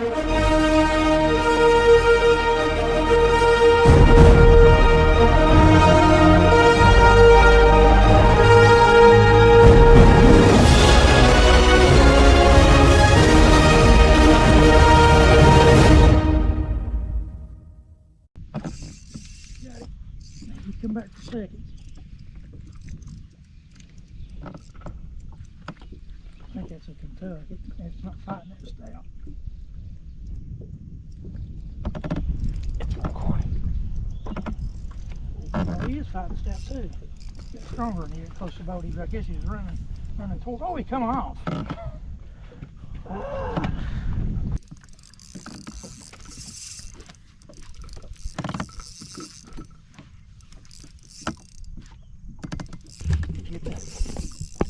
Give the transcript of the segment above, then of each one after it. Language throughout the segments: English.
Come back for seconds. I think that's a Kentucky. It's not fighting that stout. It's recording. Well, he is fighting stout too. Get stronger in here close to the boat. I guess he's running toward. Oh, he come off.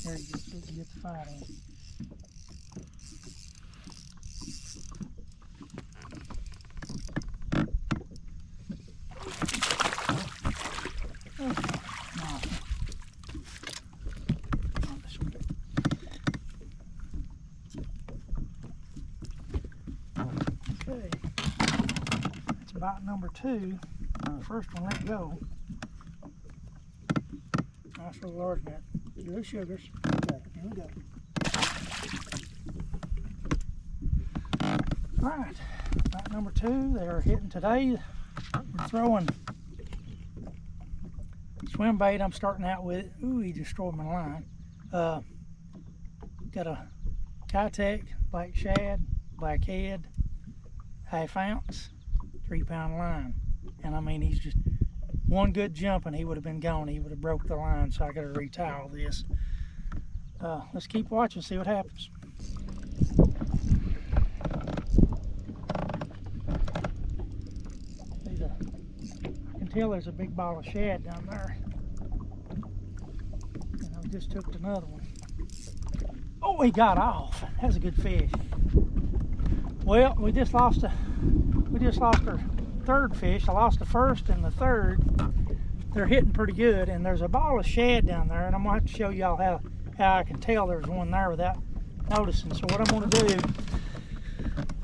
There you go, you get the fight in. Okay, that's bite number 2. First one let go. Nice little large net. Zero sugars. Okay, here we go. Alright, bite number 2. They are hitting today. We're throwing swim bait. I'm starting out with it. Ooh, he destroyed my line. Got a Kitech, black shad, blackhead, ½ ounce, 3-pound line. And I mean, he's just one good jump and he would have been gone. He would have broke the line, so I got to retowel this. Let's keep watching, see what happens. I can tell there's a big ball of shad down there. And I just took another one. Oh, he got off. That's a good fish. Well, we just lost our third fish. I lost the first and the third. They're hitting pretty good, and there's a ball of shad down there, and I'm gonna have to show y'all how I can tell there's one there without noticing. So what I'm gonna do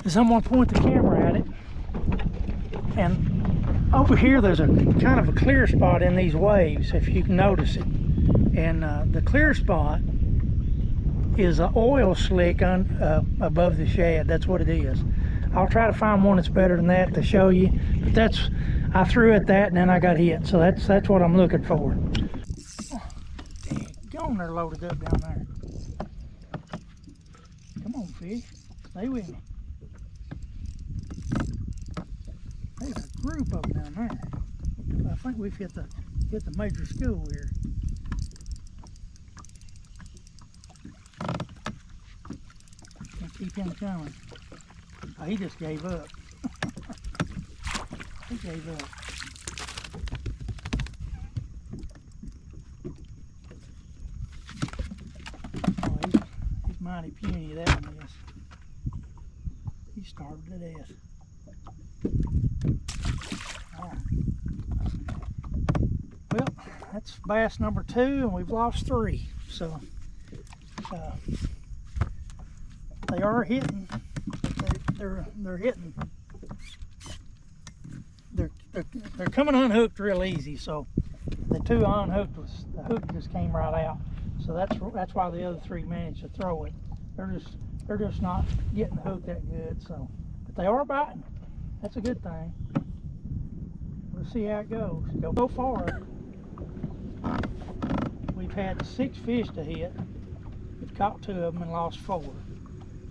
is I'm gonna point the camera at it, and over here there's a kind of a clear spot in these waves, if you can notice it. And the clear spot is an oil slick above the shad. That's what it is. I'll try to find one that's better than that to show you, but I threw at that and then I got hit, so that's what I'm looking for. Oh, daggone, they're loaded up down there. Come on, fish, stay with me. There's a group of them down there. I think we've hit the major school here. Keep him coming. Oh, he just gave up. He gave up. Oh, he's mighty puny, that one is. He starved to death. All right. Well, that's bass number 2, and we've lost 3. So, they are hitting. They're hitting. They're coming unhooked real easy. So the 2 unhooked the hook just came right out. So that's why the other 3 managed to throw it. They're just not getting hooked that good. So, but they are biting. That's a good thing. We'll see how it goes. So far, we've had 6 fish to hit. We've caught 2 of them and lost 4.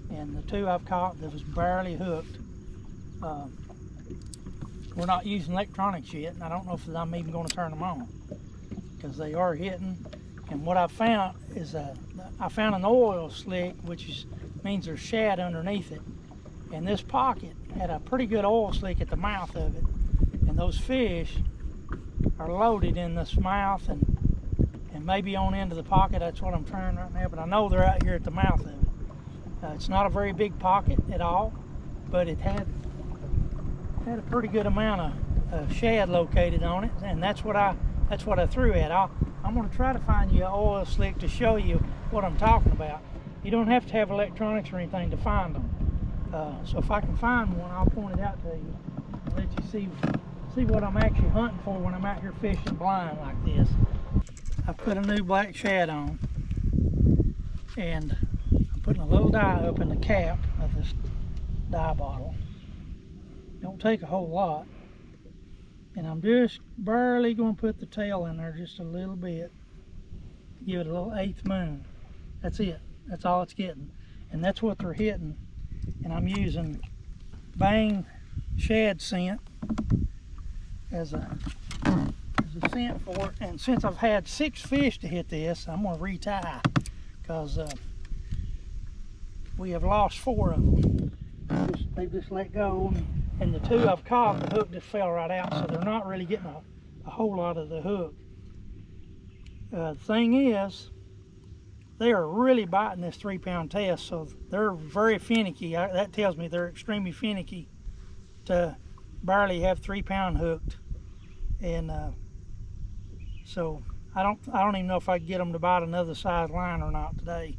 And the 2 I've caught that was barely hooked. We're not using electronics yet, and I don't know if I'm even going to turn them on, because they are hitting. And what I found is I found an oil slick, which means there's shad underneath it. And this pocket had a pretty good oil slick at the mouth of it. And those fish are loaded in this mouth and maybe on into the pocket. That's what I'm trying right now, but I know they're out here at the mouth of it. It's not a very big pocket at all, but it had a pretty good amount of shad located on it, and that's what I threw at. I'm going to try to find you an oil slick to show you what I'm talking about. You don't have to have electronics or anything to find them. So if I can find one, I'll point it out to you and let you see what I'm actually hunting for when I'm out here fishing blind like this. I've put a new black shad on, and I'm putting a little dye up in the cap of this dye bottle. Don't take a whole lot. And I'm just barely going to put the tail in there just a little bit. Give it a little 1/8 moon. That's it. That's all it's getting. And that's what they're hitting. And I'm using Bang shad scent as a scent for it. And since I've had 6 fish to hit this, I'm going to retie because we have lost 4 of them. They just let go, and the 2 I've caught, the hook just fell right out, so they're not really getting a whole lot of the hook. The thing is, they are really biting this 3-pound test, so they're very finicky. That tells me they're extremely finicky to barely have 3-pound hooked. And so I don't even know if I can get them to bite another size line or not today,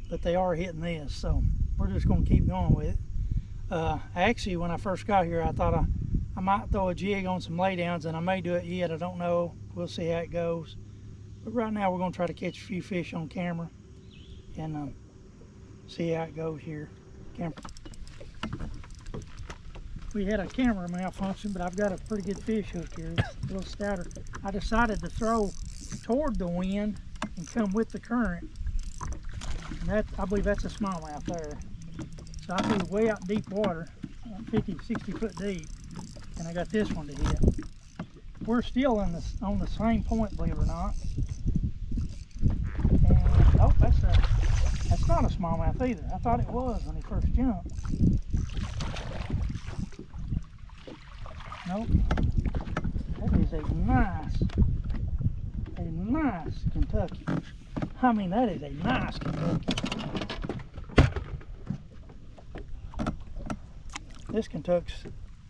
but they are hitting this, so we're just going to keep going with it. Actually, when I first got here, I thought I might throw a jig on some laydowns, and I may do it yet. I don't know. We'll see how it goes. But right now, we're going to try to catch a few fish on camera and see how it goes here. We had a camera malfunction, but I've got a pretty good fish hook here. It's a little stouter. I decided to throw toward the wind and come with the current. And I believe that's a smallmouth there. So I threw way out deep water, 50, 60 foot deep, and I got this one to hit. We're still on the same point, believe it or not. And, oh, that's not a smallmouth either. I thought it was when he first jumped. Nope. That is a nice Kentucky. I mean, that is a nice Kentucky. This Kentucky's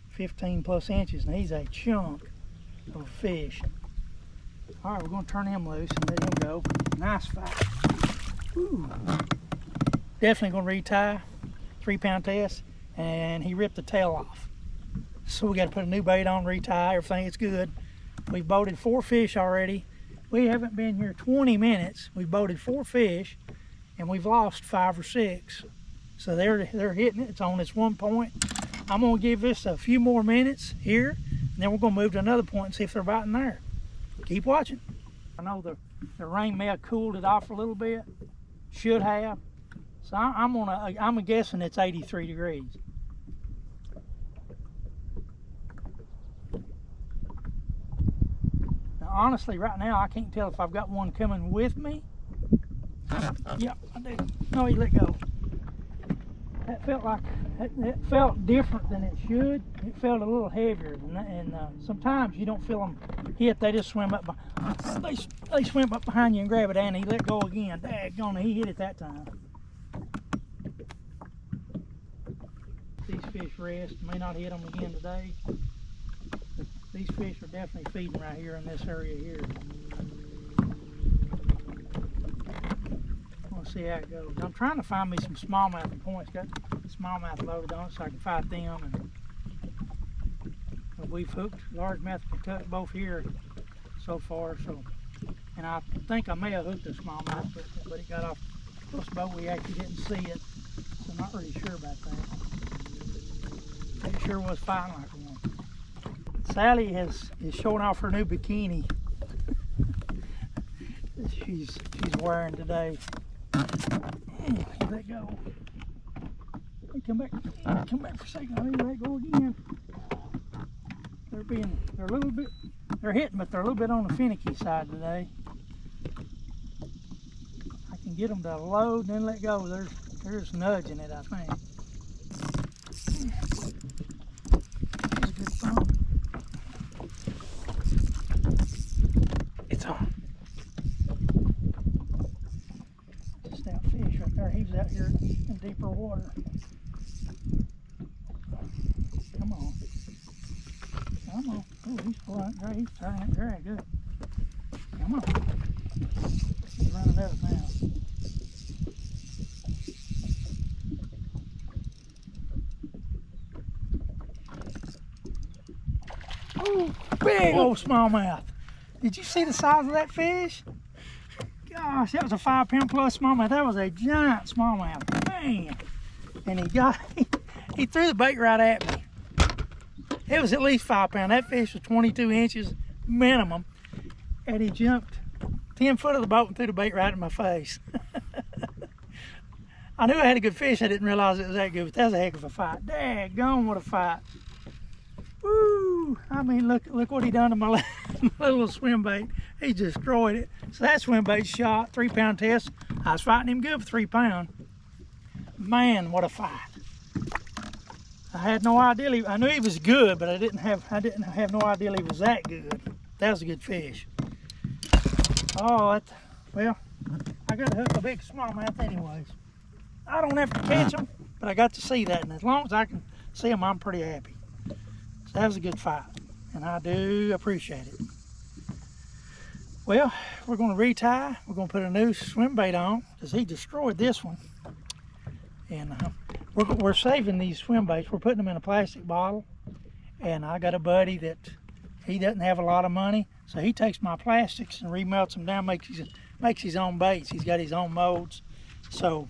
15 plus inches, and he's a chunk of a fish. All right, we're going to turn him loose and let him go. Nice fight. Ooh. Definitely going to retie, 3-pound test, and he ripped the tail off. So we got to put a new bait on, retie, everything. It's good. We've boated 4 fish already. We haven't been here 20 minutes. We've boated 4 fish, and we've lost 5 or 6. So they're hitting it. It's on this one point. I'm going to give this a few more minutes here, and then we're going to move to another point and see if they're biting there. Keep watching. I know the rain may have cooled it off a little bit. Should have. So I'm guessing it's 83 degrees. Now, honestly, right now, I can't tell if I've got one coming with me. Yep, I do. No, he let go. That felt like, it felt different than it should. It felt a little heavier than that, and sometimes you don't feel them hit. They just swim up. They swim up behind you and grab it, and he let go again. Daggone, he hit it that time. These fish rest. May not hit them again today. But these fish are definitely feeding right here in this area here. See how it goes. I'm trying to find me some smallmouth points. Got smallmouth loaded on it so I can fight them. And we've hooked largemouth Kentucky both here so far. So, and I think I may have hooked a smallmouth, but it got off this boat. We actually didn't see it, so I'm not really sure about that. It sure was fighting like one. Sally is showing off her new bikini. she's wearing today. Let go. Hey, come back for a second. Hey, let go again. They're a little bit, they're hitting, but they're a little bit on the finicky side today. I can get them to load and then let go. They're just nudging it, I think. That's a good thump. It's on. Fish right there. He's out here in deeper water. Come on. Come on. Oh, he's pulling it dry. He's turning it dry. Good. Come on. He's running up now. Ooh, big old smallmouth. Did you see the size of that fish? Gosh, that was a 5 pound plus smallmouth. That was a giant smallmouth, man. And he threw the bait right at me. It was at least 5 pounds. That fish was 22 inches minimum. And he jumped 10 foot of the boat and threw the bait right in my face. I knew I had a good fish. I didn't realize it was that good, but that was a heck of a fight. Daggone, what a fight. Woo! I mean, look what he done to my little swim bait. He destroyed it. So that swim bait shot, 3 pound test. I was fighting him good for 3 pounds. Man, what a fight. I had no idea. I knew he was good, but I didn't have no idea he was that good. That was a good fish. Oh, well, I got to hook a big smallmouth anyways. I don't have to catch them, but I got to see that, and as long as I can see them, I'm pretty happy. So that was a good fight, and I do appreciate it. Well, we're going to retie. We're going to put a new swim bait on because he destroyed this one. And we're saving these swim baits. We're putting them in a plastic bottle. And I got a buddy that he doesn't have a lot of money, so he takes my plastics and remelts them down, makes his own baits. He's got his own molds. So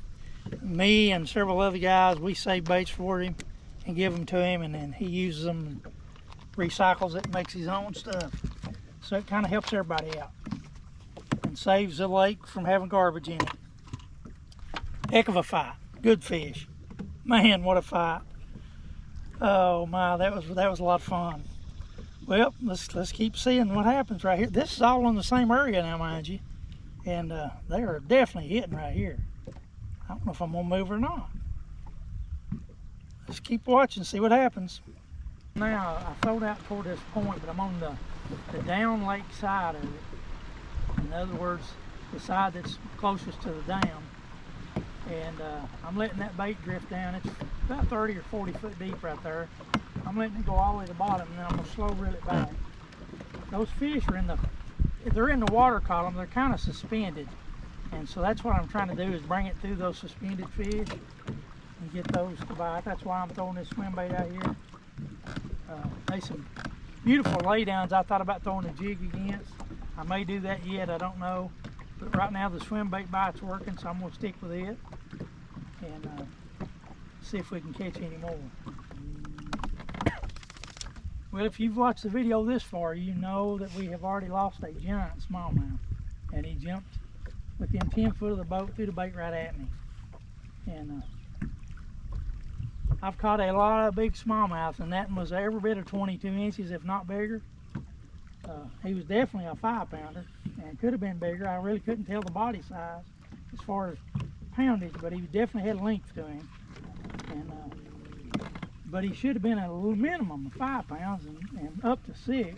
me and several other guys, we save baits for him and give them to him, and then he uses them and recycles it and makes his own stuff. So it kind of helps everybody out and saves the lake from having garbage in it. Heck of a fight. Good fish. Man, what a fight. Oh my, that was a lot of fun. Well, let's keep seeing what happens right here. This is all in the same area now, mind you. And they are definitely hitting right here. I don't know if I'm gonna move or not. Let's keep watching, see what happens. Now, I throwed out toward this point, but I'm on the down lake side of it. In other words, the side that's closest to the dam. And I'm letting that bait drift down. It's about 30 or 40 foot deep right there. I'm letting it go all the way to the bottom, and then I'm gonna slow reel it back. Those fish are they're in the water column. They're kind of suspended. And so that's what I'm trying to do, is bring it through those suspended fish and get those to bite. That's why I'm throwing this swim bait out here. There's some beautiful laydowns I thought about throwing a jig against. I may do that yet, I don't know. But right now the swim bait bite's working, so I'm going to stick with it and see if we can catch any more. Well, if you've watched the video this far, you know that we have already lost a giant smallmouth. And he jumped within 10 foot of the boat, threw the bait right at me. And I've caught a lot of big smallmouth, and that one was every bit of 22 inches, if not bigger. He was definitely a 5 pounder, and could have been bigger. I really couldn't tell the body size as far as poundage, but he definitely had length to him. And but he should have been at a little minimum of 5 pounds and up to 6.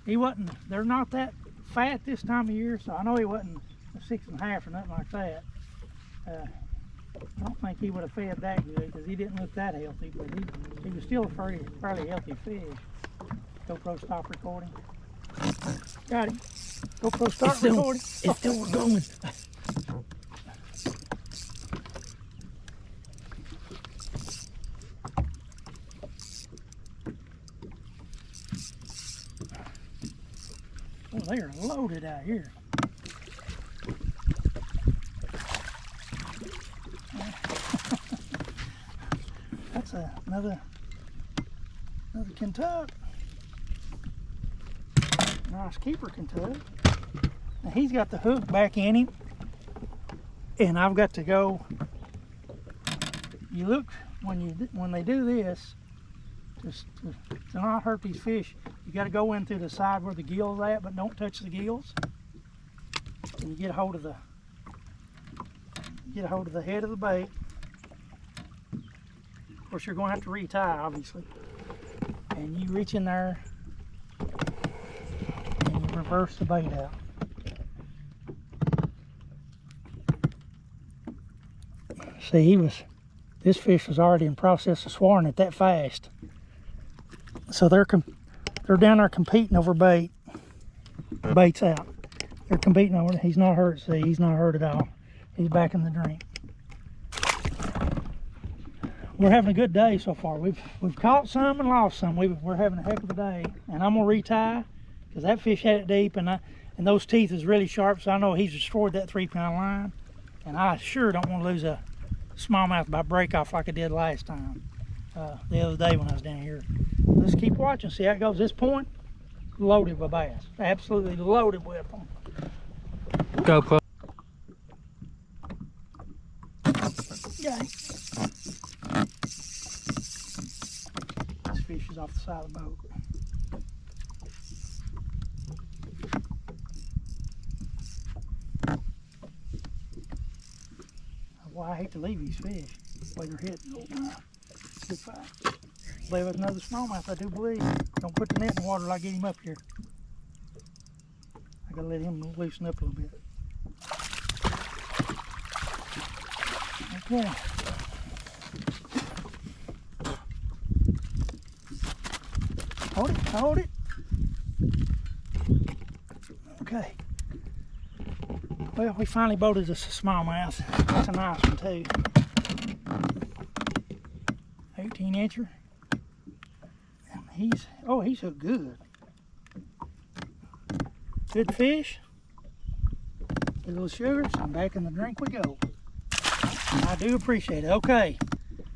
He wasn't, they're not that fat this time of year, so I know he wasn't a 6.5 or nothing like that. I don't think he would have fed that good because he didn't look that healthy, but he was still a fairly healthy fish. GoPro stop recording. Got him. GoPro start recording. It's still going. Oh, they are loaded out here. That's another Kentucky. Nice keeper Kentucky. Now he's got the hook back in him, and I've got to go. You look when they do this, just to not hurt these fish. You got to go in through the side where the gill's at, but don't touch the gills. And you get a hold of the head of the bait. Of course, you're going to have to retie, obviously. And you reach in there and you reverse the bait out. See, this fish was already in process of swarming it that fast. So they're down there competing over bait. The bait's out. They're competing over it. He's not hurt. See, he's not hurt at all. He's back in the drink. we're having a good day so far. We've caught some and lost some. We're having a heck of a day. And I'm gonna retie because that fish had it deep, and those teeth is really sharp. So I know he's destroyed that 3-pound line. And I sure don't want to lose a smallmouth by break off like I did last time, the other day when I was down here. Let's keep watching, see how it goes. This point, loaded with bass, absolutely loaded with them. Go, Chloe. Okay. This fish is off the side of the boat. Well, I hate to leave these fish the way they're hitting. Good fight. I believe it's another smallmouth, I do believe. Don't put the net in the water till I get him up here. I gotta let him loosen up a little bit. Okay. Hold it. Okay. Well, we finally boated us a smallmouth. That's a nice one too. 18-incher. And he's hooked good. Good fish. Good little sugars, and back in the drink we go. I do appreciate it. Okay,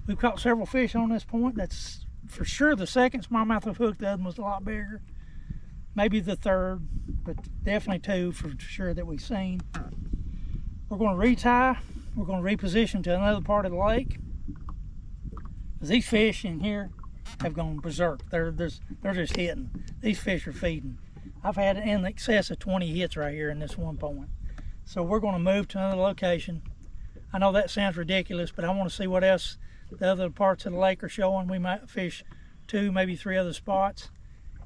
we've caught several fish on this point. That's for sure the second smallmouth I've hooked. The other one was a lot bigger. Maybe the third, but definitely two for sure that we've seen. We're going to retie. We're going to reposition to another part of the lake. These fish in here have gone berserk. They're just hitting. These fish are feeding. I've had in excess of 20 hits right here in this one point. So we're going to move to another location. I know that sounds ridiculous, but I want to see what else the other parts of the lake are showing. We might fish 2, maybe 3 other spots.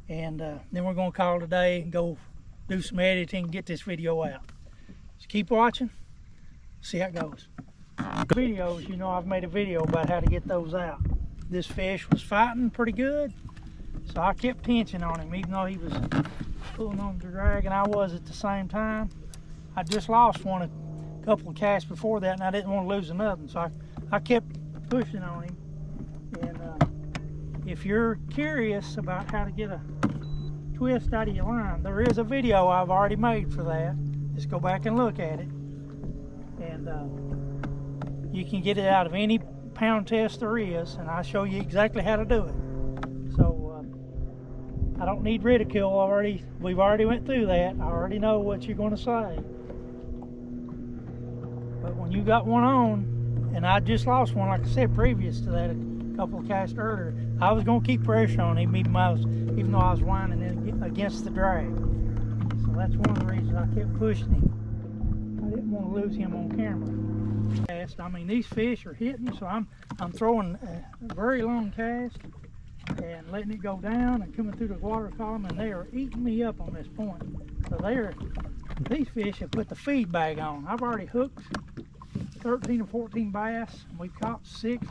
And then we're going to call it a day and go do some editing and get this video out. Just keep watching, see how it goes. Videos, you know, I've made a video about how to get those out. This fish was fighting pretty good, so I kept tension on him, even though he was pulling on the drag and I was at the same time. I just lost one a couple of casts before that, and I didn't want to lose another, so I kept pushing on him. And if you're curious about how to get a twist out of your line, there is a video I've already made for that. Just go back and look at it, and you can get it out of any pound test there is, and I show you exactly how to do it. So I don't need ridicule. We've already went through that. I already know what you're going to say. But when you got one on, and I just lost one, like I said previous to that, a couple of casts earlier, I was going to keep pressure on him, even though I was whining in against the drag. So that's one of the reasons I kept pushing him. I didn't want to lose him on camera. I mean, these fish are hitting, so I'm throwing a very long cast and letting it go down and coming through the water column, and they are eating me up on this point. So these fish have put the feed bag on. I've already hooked 13 or 14 bass, and we've caught 6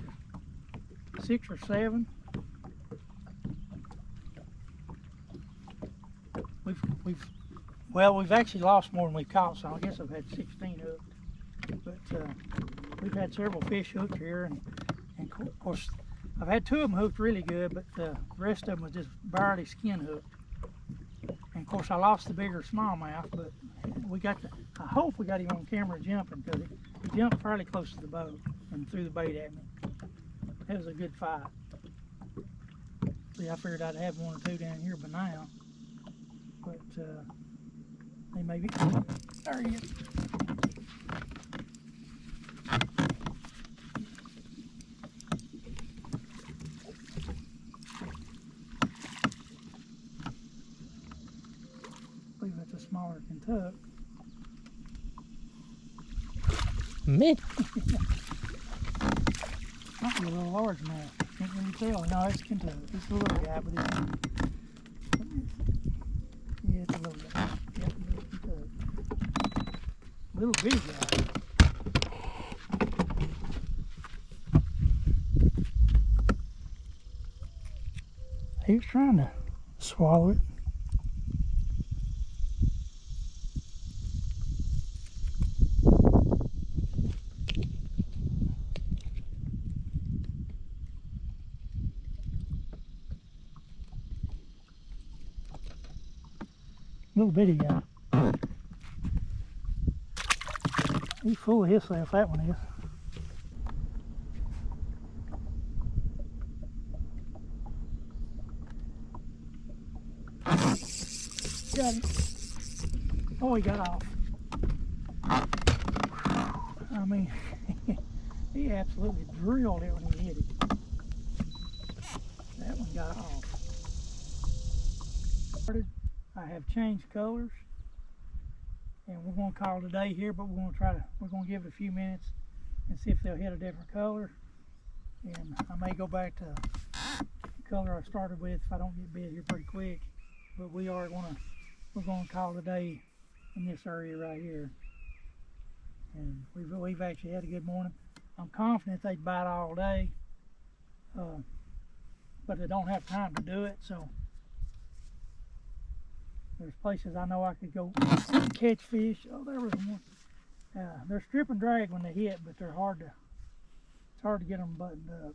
or 7. We've actually lost more than we've caught, so I guess I've had 16 hooked. But we've had several fish hooked here, and of course I've had 2 of them hooked really good, but the rest of them was just barely skin hooked. And of course I lost the bigger smallmouth, but I hope we got him on camera jumping, because he jumped fairly close to the boat and threw the bait at me. That was a good fight. See, I figured I'd have 1 or 2 down here by now, but they may be. There he is. I believe that's a smaller Kentuck. Me? Might be a little large now. Can't really tell. No, it's Kentuck. It's a little guy, but it's yeah, it's a little guy. Yeah, it's Kentuck. Little bitty guy. He was trying to swallow it. Little bitty guy. He's full of himself, that one is. Got him. Oh, he got off. I mean, he absolutely drilled it when he hit it. That one got off. I have changed colors, and we're going to call it a day here, but we're going to give it a few minutes and see if they'll hit a different color. And I may go back to the color I started with if I don't get bit here pretty quick. But we're going to call it a day in this area right here. And we've actually had a good morning. I'm confident they'd bite all day, but they don't have time to do it. So there's places I know I could go catch fish. Oh, there was one. They're strip and drag when they hit, but they're hard to. It's hard to get them buttoned up.